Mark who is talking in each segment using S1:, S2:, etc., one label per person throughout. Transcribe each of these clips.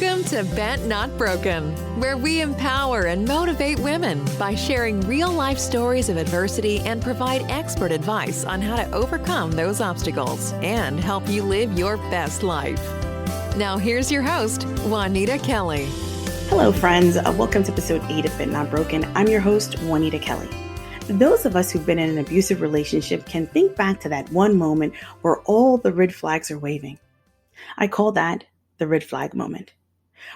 S1: Welcome to Bent Not Broken, where we empower and motivate women by sharing real-life stories of adversity and provide expert advice on how to overcome those obstacles and help you live your best life. Now here's your host, Juanita Kelly.
S2: Hello, friends. Welcome to episode 8 of Bent Not Broken. I'm your host, Juanita Kelly. Those of us who've been in an abusive relationship can think back to that one moment where all the red flags are waving. I call that the red flag moment,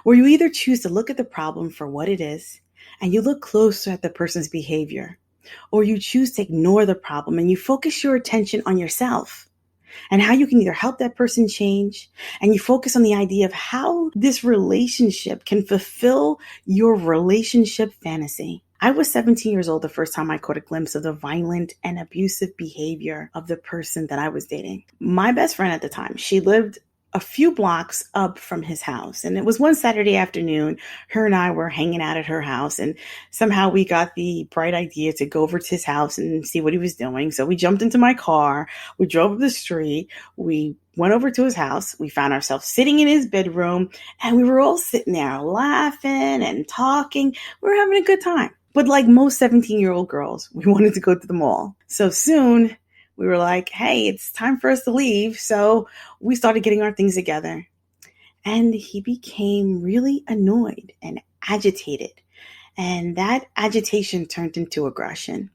S2: where you either choose to look at the problem for what it is and you look closer at the person's behavior, or you choose to ignore the problem and you focus your attention on yourself and how you can either help that person change, and you focus on the idea of how this relationship can fulfill your relationship fantasy. I was 17 years old the first time I caught a glimpse of the violent and abusive behavior of the person that I was dating. My best friend at the time, she lived a few blocks up from his house. And it was one Saturday afternoon, her and I were hanging out at her house, and somehow we got the bright idea to go over to his house and see what he was doing. So we jumped into my car, we drove up the street, we went over to his house, we found ourselves sitting in his bedroom, and we were all sitting there laughing and talking. We were having a good time. But like most 17-year-old girls, we wanted to go to the mall. So soon, we were like, hey, it's time for us to leave. So we started getting our things together. And he became really annoyed and agitated. And that agitation turned into aggression.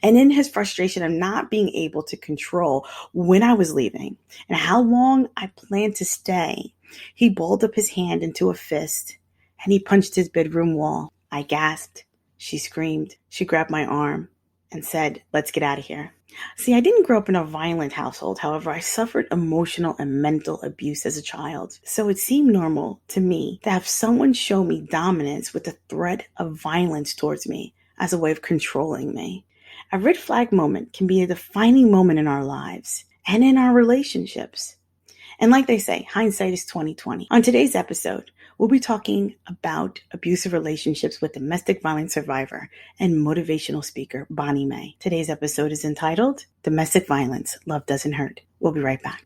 S2: And in his frustration of not being able to control when I was leaving and how long I planned to stay, he balled up his hand into a fist and he punched his bedroom wall. I gasped. She screamed. She grabbed my arm and said, let's get out of here. See, I didn't grow up in a violent household. However, I suffered emotional and mental abuse as a child. So it seemed normal to me to have someone show me dominance with the threat of violence towards me as a way of controlling me. A red flag moment can be a defining moment in our lives and in our relationships. And like they say, hindsight is 20/20. On today's episode, we'll be talking about abusive relationships with domestic violence survivor and motivational speaker, Bonnie Mae. Today's episode is entitled, Domestic Violence, Love Doesn't Hurt. We'll be right back.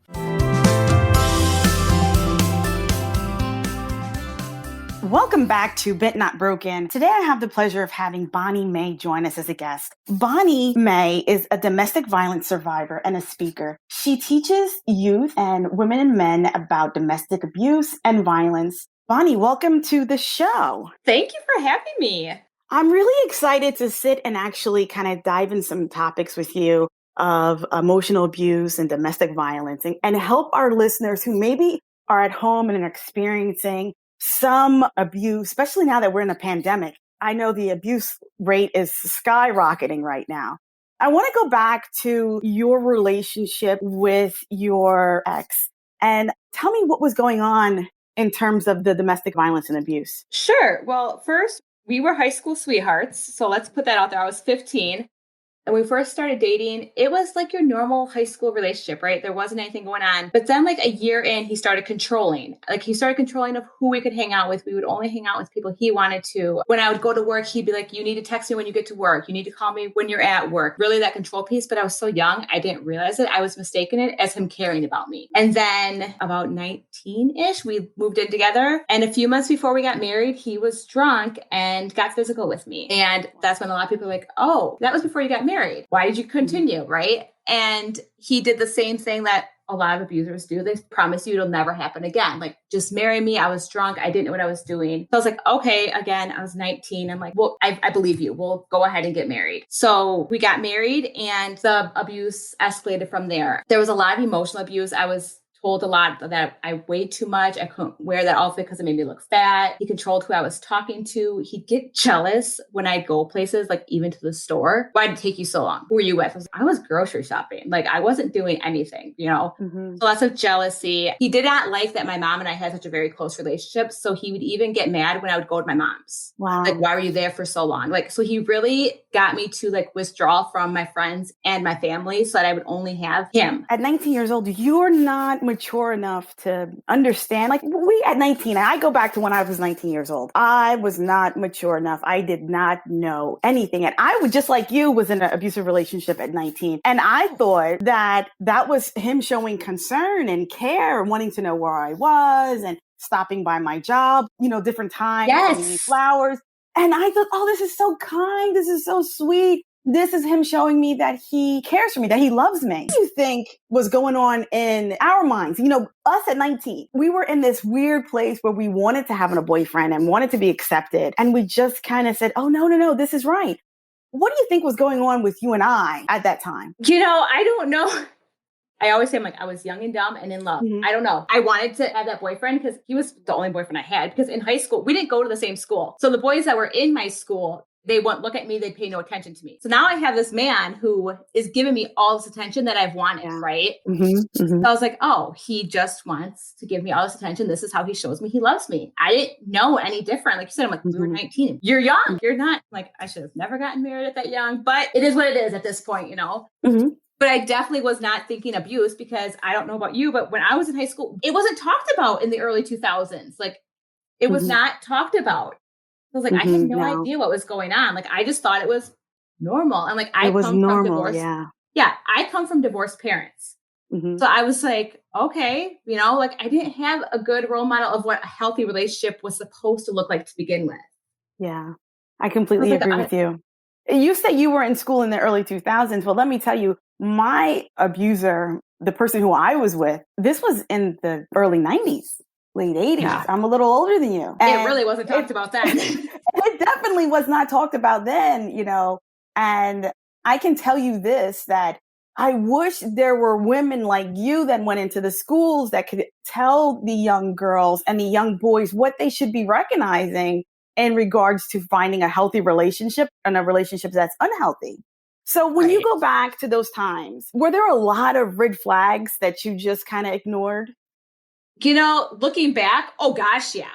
S2: Welcome back to Bent Not Broken. Today I have the pleasure of having Bonnie Mae join us as a guest. Bonnie Mae is a domestic violence survivor and a speaker. She teaches youth and women and men about domestic abuse and violence. Bonnie, welcome to the show.
S3: Thank you for having me.
S2: I'm really excited to sit and actually kind of dive in some topics with you of emotional abuse and domestic violence and help our listeners who maybe are at home and are experiencing some abuse, especially now that we're in a pandemic. I know the abuse rate is skyrocketing right now. I want to go back to your relationship with your ex and tell me what was going on in terms of the domestic violence and abuse.
S3: Sure. Well, first, we were high school sweethearts. So let's put that out there. I was 15. And when we first started dating, it was like your normal high school relationship, right? There wasn't anything going on. But then like a year in, he started controlling. Like he started controlling of who we could hang out with. We would only hang out with people he wanted to. When I would go to work, he'd be like, you need to text me when you get to work. You need to call me when you're at work. Really that control piece. But I was so young, I didn't realize it. I was mistaken it as him caring about me. And then about 19-ish, we moved in together. And a few months before we got married, he was drunk and got physical with me. And that's when a lot of people are like, oh, that was before you got married. Why did you continue? Right. And he did the same thing that a lot of abusers do. They promise you it'll never happen again. Like, just marry me. I was drunk. I didn't know what I was doing. So I was like, okay, again, I was 19. I'm like, well, I believe you. We'll go ahead and get married. So we got married and the abuse escalated from there. There was a lot of emotional abuse. I was told a lot that I weighed too much. I couldn't wear that outfit because it made me look fat. He controlled who I was talking to. He'd get jealous when I'd go places, like even to the store. Why did it take you so long? Who were you with? I was grocery shopping. Like I wasn't doing anything, you know? Mm-hmm. So lots of jealousy. He did not like that my mom and I had such a very close relationship. So he would even get mad when I would go to my mom's.
S2: Wow.
S3: Like, why were you there for so long? Like, so he really got me to like withdraw from my friends and my family so that I would only have him.
S2: At 19 years old, you're not mature enough to understand. Like we at 19, I go back to when I was 19 years old. I was not mature enough. I did not know anything. And I would, just like you, was in an abusive relationship at 19. And I thought that that was him showing concern and care and wanting to know where I was. And stopping by my job, different times, sending me flowers. And I thought, oh, this is so kind. This is so sweet. This is him showing me that he cares for me, that he loves me. What do you think was going on in our minds? Us at 19, we were in this weird place where we wanted to have a boyfriend and wanted to be accepted. And we just kind of said, oh, no, this is right. What do you think was going on with you and I at that time?
S3: I don't know. I always say I was young and dumb and in love. I don't know. I wanted to have that boyfriend because he was the only boyfriend I had, because in high school, we didn't go to the same school. So the boys that were in my school, they wouldn't look at me. They'd pay no attention to me. So now I have this man who is giving me all this attention that I've wanted, right? So I was like, oh, he just wants to give me all this attention. This is how he shows me he loves me. I didn't know any different. Like you said, I'm like, we were 19. You're young. You're not. I should have never gotten married at that young, but it is what it is at this point, But I definitely was not thinking abuse, because I don't know about you, but when I was in high school, it wasn't talked about in the early 2000s. It was not talked about. I was like, I had no idea what was going on. I just thought it was normal. And I come from divorce. Yeah. I come from divorced parents. So I was like, okay, I didn't have a good role model of what a healthy relationship was supposed to look like to begin with.
S2: Yeah, I completely agree with you. You said you were in school in the early 2000s. Well, let me tell you, my abuser, the person who I was with, this was in the early 90s, late 80s. Yeah. I'm a little older than you.
S3: And it really wasn't talked about then.
S2: It definitely was not talked about then, and I can tell you this, that I wish there were women like you that went into the schools that could tell the young girls and the young boys what they should be recognizing in regards to finding a healthy relationship and a relationship that's unhealthy. So when you go back to those times, were there a lot of red flags that you just kind of ignored?
S3: Looking back, oh gosh, yeah.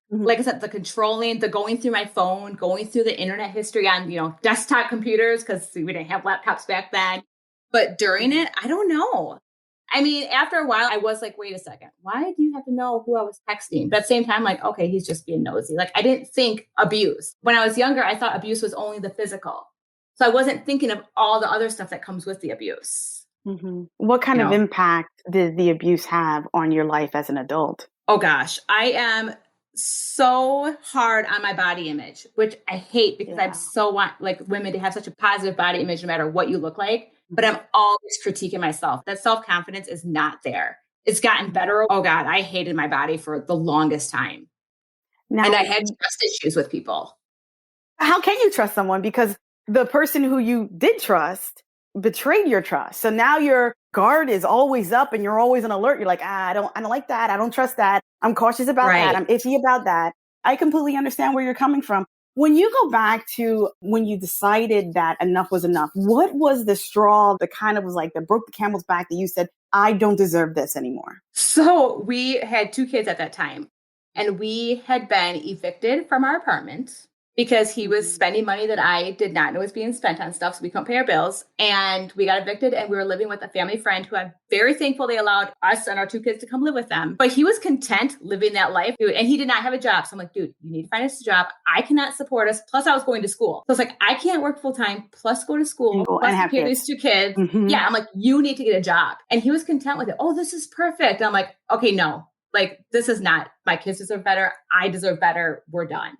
S3: Like I said, the controlling, the going through my phone, going through the internet history on, desktop computers, because we didn't have laptops back then. But during it, I don't know. I mean, after a while, I was like, wait a second, why do you have to know who I was texting? But at the same time, okay, he's just being nosy. I didn't think abuse. When I was younger, I thought abuse was only the physical. So I wasn't thinking of all the other stuff that comes with the abuse.
S2: What kind of impact did the abuse have on your life as an adult?
S3: Oh gosh, I am so hard on my body image, which I hate, because I so want women to have such a positive body image no matter what you look like. But I'm always critiquing myself. That self-confidence is not there. It's gotten better. Oh God, I hated my body for the longest time. And I had trust issues with people.
S2: How can you trust someone? Because the person who you did trust betrayed your trust. So now your guard is always up and you're always on alert. You're like, I don't like that. I don't trust that. I'm cautious about that. I'm iffy about that. I completely understand where you're coming from. When you go back to when you decided that enough was enough, what was the straw that kind of was that broke the camel's back, that you said, I don't deserve this anymore?
S3: So we had 2 kids at that time, and we had been evicted from our apartment because he was spending money that I did not know was being spent on stuff. So we couldn't pay our bills, and we got evicted, and we were living with a family friend who I'm very thankful they allowed us and our 2 kids to come live with them. But he was content living that life, dude, and he did not have a job. So I'm like, dude, you need to find us a job. I cannot support us. Plus I was going to school. So I was like, I can't work full time, plus go to school, plus take care of these 2 kids. Yeah. I'm like, you need to get a job. And he was content with it. Oh, this is perfect. And I'm like, okay, no, this is not, my kids deserve better. I deserve better. We're done.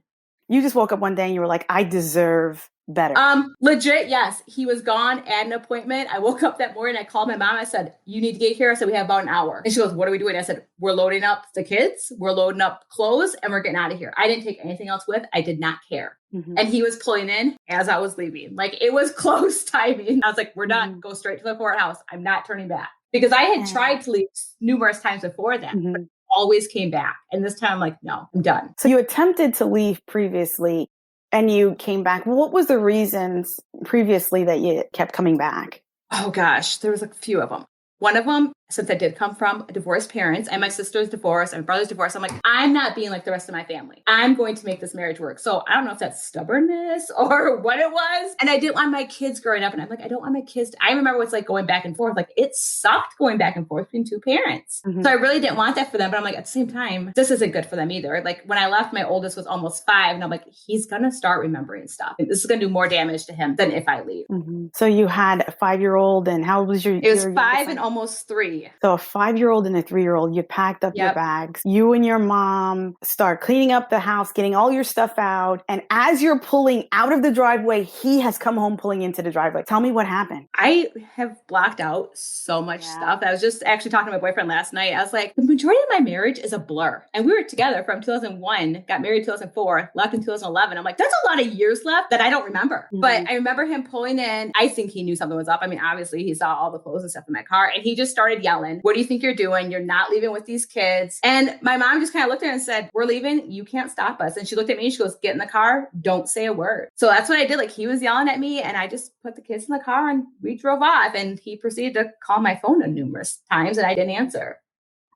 S2: You just woke up one day and you were like, I deserve better.
S3: Legit, yes. He was gone at an appointment. I woke up that morning. I called my mom. I said, you need to get here. I said, we have about an hour. And she goes, what are we doing? I said, we're loading up the kids. We're loading up clothes and we're getting out of here. I didn't take anything else with. I did not care. And he was pulling in as I was leaving. It was close timing. I was like, we're done. Go straight to the courthouse. I'm not turning back. Because I had tried to leave numerous times before then, but always came back. And this time I'm like, no, I'm done.
S2: So you attempted to leave previously and you came back. What was the reasons previously that you kept coming back?
S3: Oh gosh, there was a few of them. One of them, since I did come from divorced parents and my sister's divorced and my brother's divorced, I'm like, I'm not being like the rest of my family. I'm going to make this marriage work. So I don't know if that's stubbornness or what it was. And I didn't want my kids growing up. And I'm like, I don't want my kids I remember what's like going back and forth. It sucked going back and forth between 2 parents. So I really didn't want that for them. But I'm like, at the same time, this isn't good for them either. When I left, my oldest was almost 5. And I'm like, he's going to start remembering stuff. This is going to do more damage to him than if I leave.
S2: So you had a 5-year-old, and how old was your?
S3: It was 5 and almost 3. 3.
S2: So a 5-year-old and a 3-year-old, you packed up your
S3: Yep.
S2: bags. You and your mom start cleaning up the house, getting all your stuff out. And as you're pulling out of the driveway, he has come home pulling into the driveway. Tell me what happened.
S3: I have blocked out so much stuff. I was just actually talking to my boyfriend last night. I was like, the majority of my marriage is a blur. And we were together from 2001, got married in 2004, left in 2011. I'm like, that's a lot of years left that I don't remember.
S2: Mhm.
S3: But I remember him pulling in. I think he knew something was up. I mean, obviously he saw all the clothes and stuff in my car and he just started yelling, what do you think you're doing? You're not leaving with these kids. And my mom just kind of looked at her and said, we're leaving. You can't stop us. And she looked at me and she goes, get in the car. Don't say a word. So that's what I did. Like he was yelling at me and I just put the kids in the car and we drove off and he proceeded to call my phone numerous times and I didn't answer.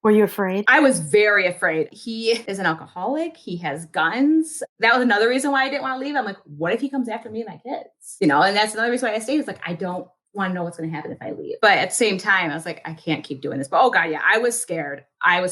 S2: Were you afraid?
S3: I was very afraid. He is an alcoholic. He has guns. That was another reason why I didn't want to leave. I'm like, what if he comes after me and my kids? You know, and that's another reason why I stayed. It's like, I don't want to know what's going to happen if I leave. But at the same time, I was like, I can't keep doing this. But oh God, yeah, I was scared. I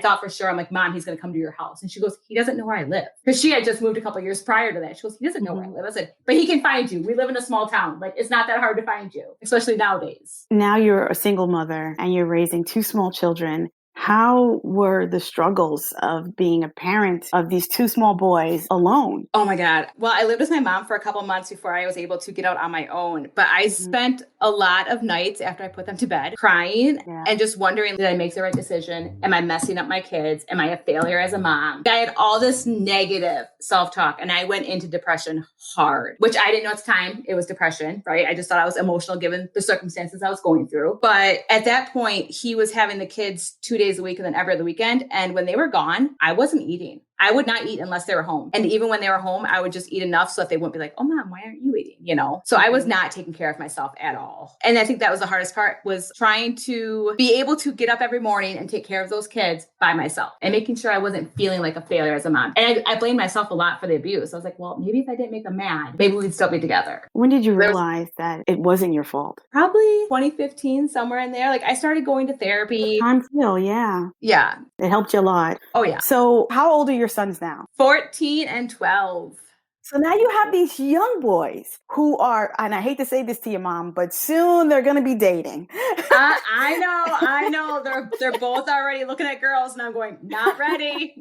S3: thought for sure, I'm like, Mom, he's going to come to your house. And she goes, he doesn't know where I live. Because she had just moved a couple of years prior to that. She goes, he doesn't know where I live. I said, but he can find you. We live in a small town. Like, it's not that hard to find you, especially nowadays.
S2: Now you're a single mother and you're raising 2 small children. How were the struggles of being a parent of these 2 small boys alone?
S3: Oh my God. Well, I lived with my mom for a couple months before I was able to get out on my own. But I spent a lot of nights after I put them to bed crying and just wondering, did I make the right decision? Am I messing up my kids? Am I a failure as a mom? I had all this negative self-talk and I went into depression hard, which I didn't know at the time it was depression, right? I just thought I was emotional given the circumstances I was going through. But at that point, he was having the kids 2 days a week and then every other weekend. And when they were gone, I wasn't eating. I would not eat unless they were home. And even when they were home, I would just eat enough so that they wouldn't be like, oh, Mom, why aren't you eating? You know? So I was not taking care of myself at all. And I think that was the hardest part, was trying to be able to get up every morning and take care of those kids by myself and making sure I wasn't feeling like a failure as a mom. And I blamed myself a lot for the abuse. I was like, well, maybe if I didn't make them mad, maybe we'd still be together.
S2: When did you realize that it wasn't your fault?
S3: Probably 2015, somewhere in there. Like I started going to therapy.
S2: Time feel, yeah.
S3: Yeah.
S2: It helped you a lot.
S3: Oh, yeah.
S2: So how old are your sons now?
S3: 14 and 12.
S2: So now you have these young boys who are, and I hate to say this to your mom, but soon they're going to be dating.
S3: I know. They're both already looking at girls and I'm going, not ready.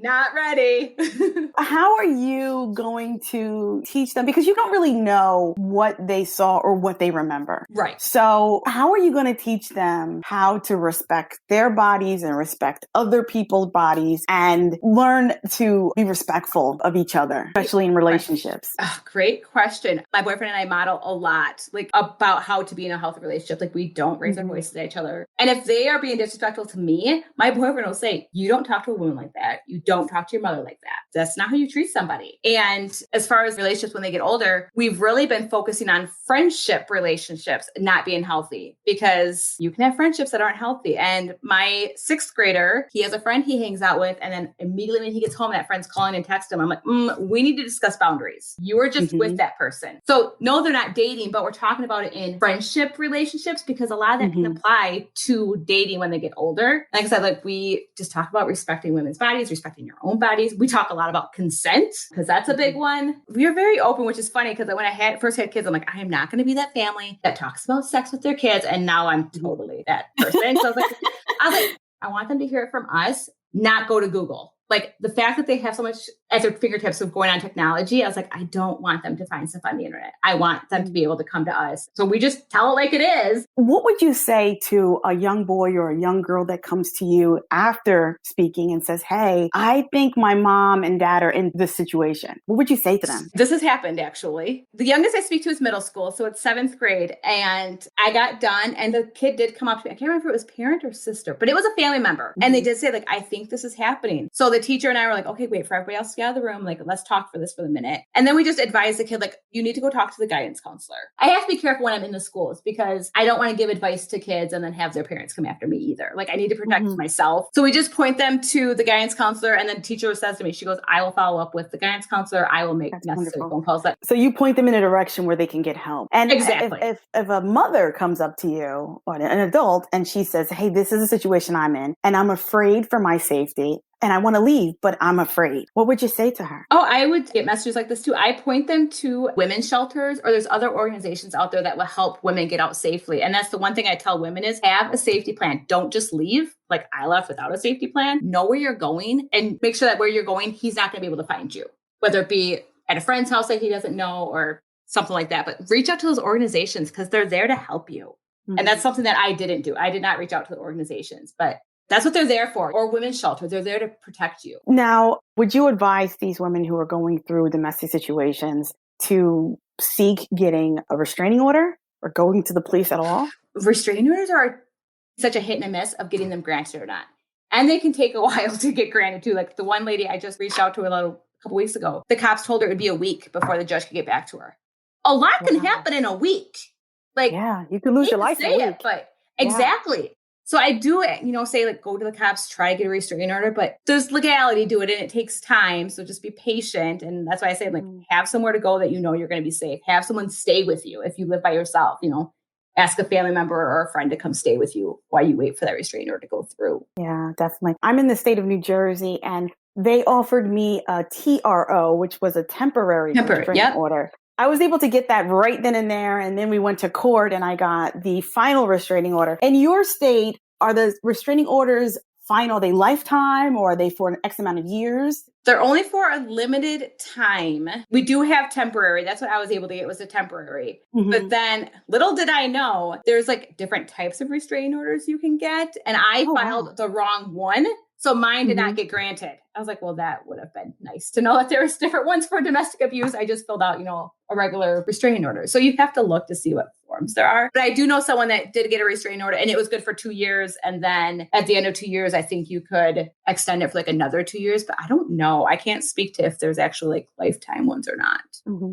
S2: How are you going to teach them? Because you don't really know what they saw or what they remember.
S3: Right.
S2: So how are you going to teach them how to respect their bodies and respect other people's bodies and learn to be respectful of each other, especially in relationships?
S3: Oh, great question. My boyfriend and I model a lot, like about how to be in a healthy relationship. Like we don't raise our voices at each other. And if they are being disrespectful to me, my boyfriend will say, you don't talk to a woman like that. You don't talk to your mother like that. That's not how you treat somebody. And as far as relationships when they get older, we've really been focusing on friendship relationships not being healthy, because you can have friendships that aren't healthy. And my 6th grader, he has a friend he hangs out with. And then immediately when he gets home, that friend's calling and texting him. I'm like, we need to discuss boundaries. You are just with that person. So no, they're not dating, but we're talking about it in friendship relationships, because a lot of that can apply to dating when they get older. Like I said, like we just talk about respecting women's bodies, respecting your own bodies. We talk a lot about consent, because that's a big one. We are very open, which is funny, because when I first had kids, I'm like, I am not going to be that family that talks about sex with their kids. And now I'm totally that person. So I was like, I want them to hear it from us, not go to Google. Like the fact that they have so much at their fingertips of going on technology, I was like, I don't want them to find stuff on the internet. I want them to be able to come to us. So we just tell it like it is.
S2: What would you say to a young boy or a young girl that comes to you after speaking and says, hey, I think my mom and dad are in this situation? What would you say to them?
S3: This has happened, actually. The youngest I speak to is middle school. So it's 7th grade. And I got done and the kid did come up to me. I can't remember if it was parent or sister, but it was a family member. And they did say, like, I think this is happening. So the teacher and I were like, okay, wait for everybody else to get out of the room. Like, let's talk for this for the minute. And then we just advised the kid, like, you need to go talk to the guidance counselor. I have to be careful when I'm in the schools, because I don't want to give advice to kids and then have their parents come after me either. Like, I need to protect myself. So we just point them to the guidance counselor. And then the teacher says to me, she goes, I will follow up with the guidance counselor. I will make necessary phone calls.
S2: So you point them in a direction where they can get help. And
S3: exactly.
S2: If a mother comes up to you, or an adult, and she says, hey, this is a situation I'm in, and I'm afraid for my safety, and I want to leave, but I'm afraid. What would you say to her?
S3: Oh, I would get messages like this too. I point them to women's shelters, or there's other organizations out there that will help women get out safely. And that's the one thing I tell women is have a safety plan. Don't just leave. Like I left without a safety plan. Know where you're going and make sure that where you're going, he's not going to be able to find you, whether it be at a friend's house that he doesn't know or something like that. But reach out to those organizations because they're there to help you. And that's something that I didn't do. I did not reach out to the organizations, but that's what they're there for. Or women's shelter. They're there to protect you.
S2: Now, would you advise these women who are going through domestic situations to seek getting a restraining order or going to the police at all?
S3: Restraining orders are such a hit and a miss of getting them granted or not. And they can take a while to get granted too. Like the one lady I just reached out to a couple weeks ago, the cops told her it would be a week before the judge could get back to her. A lot can happen in a week. Like,
S2: yeah, you could lose your life in a week.
S3: But exactly. So I do it, say like go to the cops, try to get a restraining order, but there's legality to it and it takes time. So just be patient. And that's why I say like have somewhere to go that you're going to be safe. Have someone stay with you if you live by yourself, ask a family member or a friend to come stay with you while you wait for that restraining order to go through.
S2: Yeah, definitely. I'm in the state of New Jersey and they offered me a TRO, which was a temporary restraining order. I was able to get that right then and there. And then we went to court and I got the final restraining order. In your state, are the restraining orders final? Are they lifetime or are they for an X amount of years?
S3: They're only for a limited time. We do have temporary. That's what I was able to get was a temporary. But then little did I know there's like different types of restraining orders you can get. And I filed the wrong one. So mine did not get granted. I was like, well, that would have been nice to know that there was different ones for domestic abuse. I just filled out, a regular restraining order. So you have to look to see what forms there are. But I do know someone that did get a restraining order and it was good for 2 years. And then at the end of 2 years, I think you could extend it for like another 2 years. But I don't know. I can't speak to if there's actually like lifetime ones or not.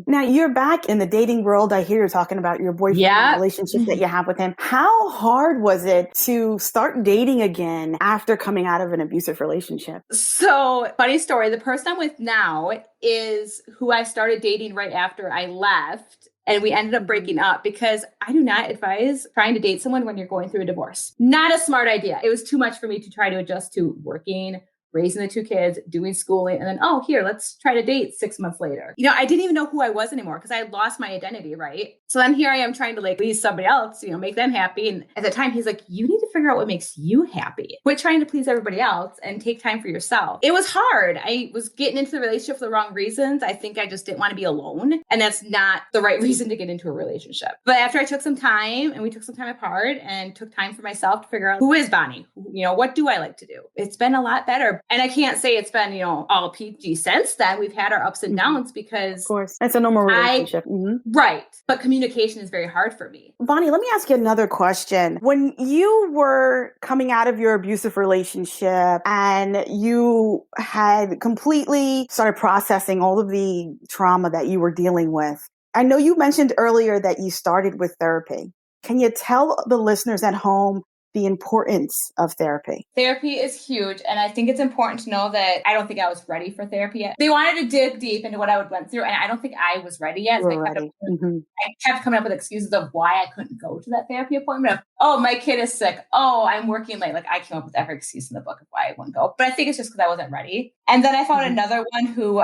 S2: Now you're back in the dating world. I hear you're talking about your boyfriend relationship that you have with him. How hard was it to start dating again after coming out of an abusive relationship?
S3: So funny story. The person I'm with now is who I started dating right after I left. And we ended up breaking up because I do not advise trying to date someone when you're going through a divorce. Not a smart idea. It was too much for me to try to adjust to working, raising the 2 kids, doing schooling, and then, let's try to date 6 months later. I didn't even know who I was anymore because I had lost my identity, right? So then here I am trying to like please somebody else, make them happy. And at the time he's like, you need to figure out what makes you happy. Quit trying to please everybody else and take time for yourself. It was hard. I was getting into the relationship for the wrong reasons. I think I just didn't want to be alone. And that's not the right reason to get into a relationship. But after I took some time and we took some time apart and took time for myself to figure out who is Bonnie? What do I like to do? It's been a lot better. And I can't say it's been, all peachy since then. We've had our ups and downs because...
S2: Of course. It's a normal relationship.
S3: Right. But communication is very hard for me.
S2: Bonnie, let me ask you another question. When you were coming out of your abusive relationship and you had completely started processing all of the trauma that you were dealing with, I know you mentioned earlier that you started with therapy. Can you tell the listeners at home the importance of therapy?
S3: Therapy is huge. And I think it's important to know that I don't think I was ready for therapy yet. They wanted to dig deep into what I went through. And I don't think I was ready yet. So I kept coming up with excuses of why I couldn't go to that therapy appointment. My kid is sick. I'm working late. Like I came up with every excuse in the book of why I wouldn't go. But I think it's just because I wasn't ready. And then I found another one who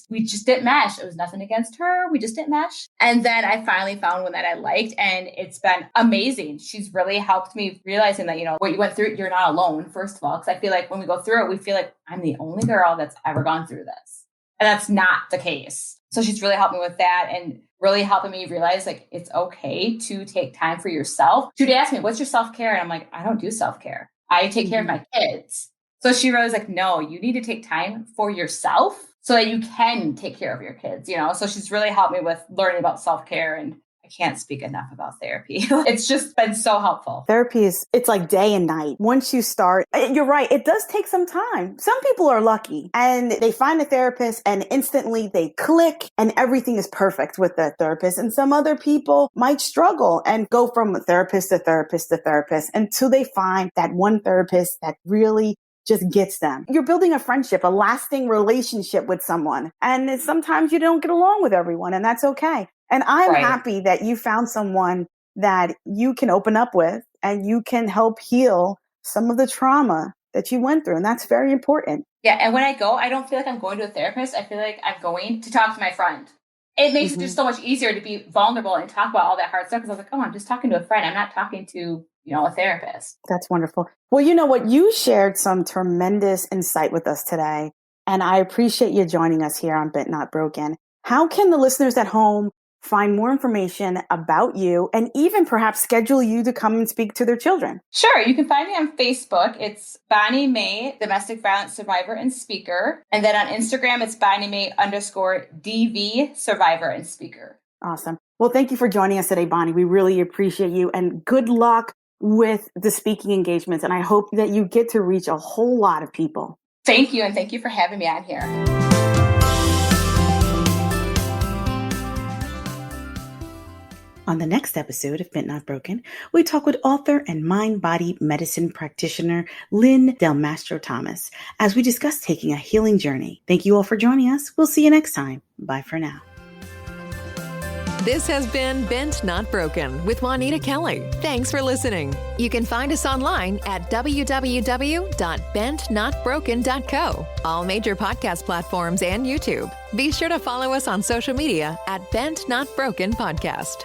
S3: we just didn't mesh. It was nothing against her. We just didn't mesh. And then I finally found one that I liked and it's been amazing. She's really helped me realizing that, what you went through, you're not alone, first of all. Because I feel like when we go through it, we feel like I'm the only girl that's ever gone through this. And that's not the case. So she's really helped me with that and really helping me realize like it's okay to take time for yourself. She'd ask me, what's your self-care? And I'm like, I don't do self-care. I take care of my kids. So she was like, no, you need to take time for yourself so that you can take care of your kids, So she's really helped me with learning about self-care and I can't speak enough about therapy. It's just been so helpful.
S2: Therapy it's like day and night. Once you start, you're right. It does take some time. Some people are lucky and they find a therapist and instantly they click and everything is perfect with that therapist. And some other people might struggle and go from therapist to therapist to therapist until they find that one therapist that really just gets them. You're building a friendship, a lasting relationship with someone. And sometimes you don't get along with everyone and that's okay. And I'm happy that you found someone that you can open up with and you can help heal some of the trauma that you went through. And that's very important.
S3: Yeah. And when I go, I don't feel like I'm going to a therapist. I feel like I'm going to talk to my friend. It makes it just so much easier to be vulnerable and talk about all that hard stuff. Because I was like, oh, I'm just talking to a friend. I'm not talking to, a therapist.
S2: That's wonderful. Well, you know what? You shared some tremendous insight with us today. And I appreciate you joining us here on Bent Not Broken. How can the listeners at home find more information about you and even perhaps schedule you to come and speak to their children?
S3: Sure. You can find me on Facebook. It's Bonnie Mae, domestic violence survivor and speaker. And then on Instagram, it's Bonnie Mae _DV survivor and speaker.
S2: Awesome. Well, thank you for joining us today, Bonnie. We really appreciate you and good luck with the speaking engagements. And I hope that you get to reach a whole lot of people.
S3: Thank you. And thank you for having me on here.
S2: On the next episode of Bent Not Broken, we talk with author and mind-body medicine practitioner Lynn Del Mastro Thomas as we discuss taking a healing journey. Thank you all for joining us. We'll see you next time. Bye for now.
S1: This has been Bent Not Broken with Juanita Kelly. Thanks for listening. You can find us online at www.bentnotbroken.co, all major podcast platforms and YouTube. Be sure to follow us on social media at Bent Not Broken Podcast.